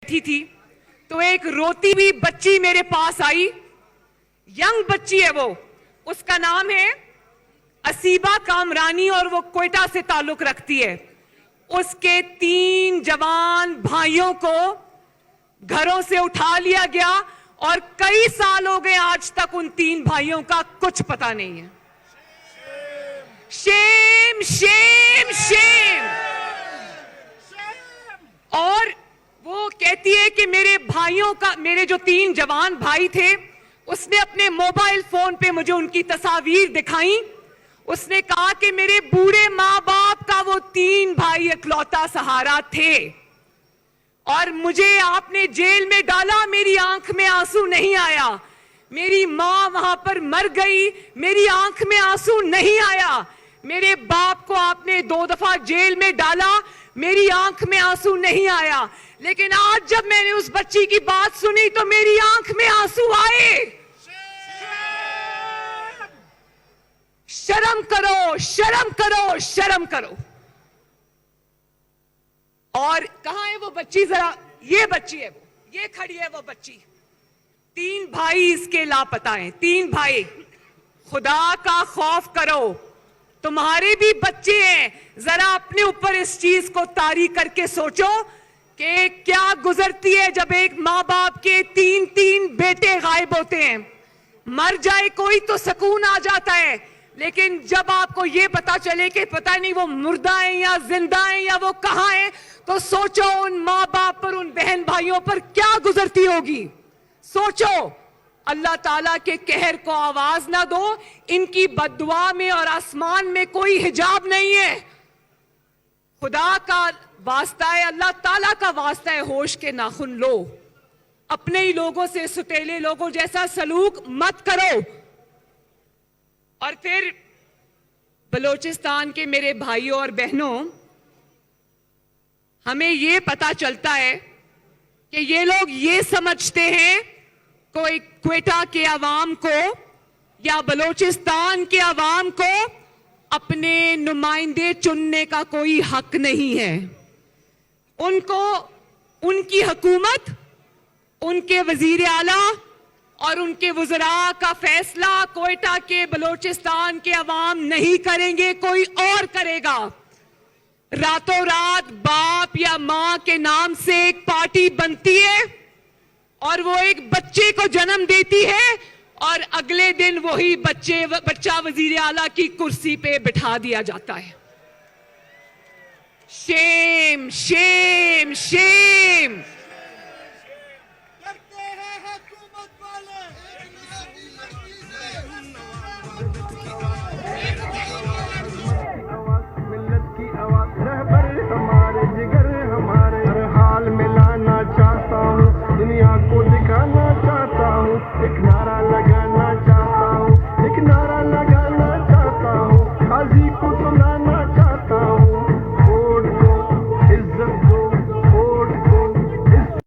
थी तो एक रोती हुई बच्ची मेरे पास आई। यंग बच्ची है वो, उसका नाम है असीबा कामरानी और वो क्वेटा से ताल्लुक रखती है। उसके 3 जवान भाइयों को घरों से उठा लिया गया और कई साल हो गए आज तक उन 3 भाइयों का कुछ पता नहीं है। Shem Shem Shem. और वो कहती है कि मेरे भाइयों का, मेरे जो 3 जवान भाई थे, उसने अपने मोबाइल फोन पे मुझे उनकी तस्वीर दिखाई। उसने कहा कि मेरे बूढ़े माँ बाप का वो 3 भाई इकलौता सहारा थे और मुझे आपने जेल में डाला, मेरी आंख में आंसू नहीं आया। मेरी माँ वहां पर मर गई, मेरी आंख में आंसू नहीं आया। मेरे बाप को आपने 2 दफा जेल में डाला, मेरी आंख में आंसू नहीं आया। लेकिन आज जब मैंने उस बच्ची की बात सुनी तो मेरी आंख में आंसू आए। शर्म करो, शर्म करो, शर्म करो। और कहां है वो बच्ची? जरा, ये बच्ची है वो, ये खड़ी है वो बच्ची। 3 भाई इसके लापता हैं, 3 भाई। खुदा का खौफ करो, तुम्हारे भी बच्चे हैं। जरा अपने ऊपर इस चीज को तारी करके सोचो कि क्या गुजरती है जब एक माँ बाप के 3 बेटे गायब होते हैं। मर जाए कोई तो सुकून आ जाता है, लेकिन जब आपको ये पता चले कि पता नहीं वो मुर्दा है या जिंदा है या वो कहां है, तो सोचो उन माँ बाप पर, उन बहन भाइयों पर क्या गुजरती होगी। सोचो, अल्लाह ताला के कहर को आवाज ना दो। इनकी बद्दुआ में और आसमान में कोई हिजाब नहीं है। खुदा का वास्ता है, अल्लाह ताला का वास्ता है, होश के नाखुन लो। अपने ही लोगों से सुतेले लोगों जैसा सलूक मत करो। और फिर बलोचिस्तान के मेरे भाइयों और बहनों, हमें यह पता चलता है कि ये लोग ये समझते हैं कोई क्वेटा के अवाम को या बलोचिस्तान के अवाम को अपने नुमाइंदे चुनने का कोई हक नहीं है। उनको उनकी हुकूमत, उनके वजीर आला और उनके वज़रा का फैसला क्वेटा के बलोचिस्तान के अवाम नहीं करेंगे, कोई और करेगा। रातों रात बाप या मां के नाम से एक पार्टी बनती है और वो एक बच्चे को जन्म देती है और अगले दिन वही बच्चा वजीर आला की कुर्सी पे बिठा दिया जाता है। Shem Shem Shem.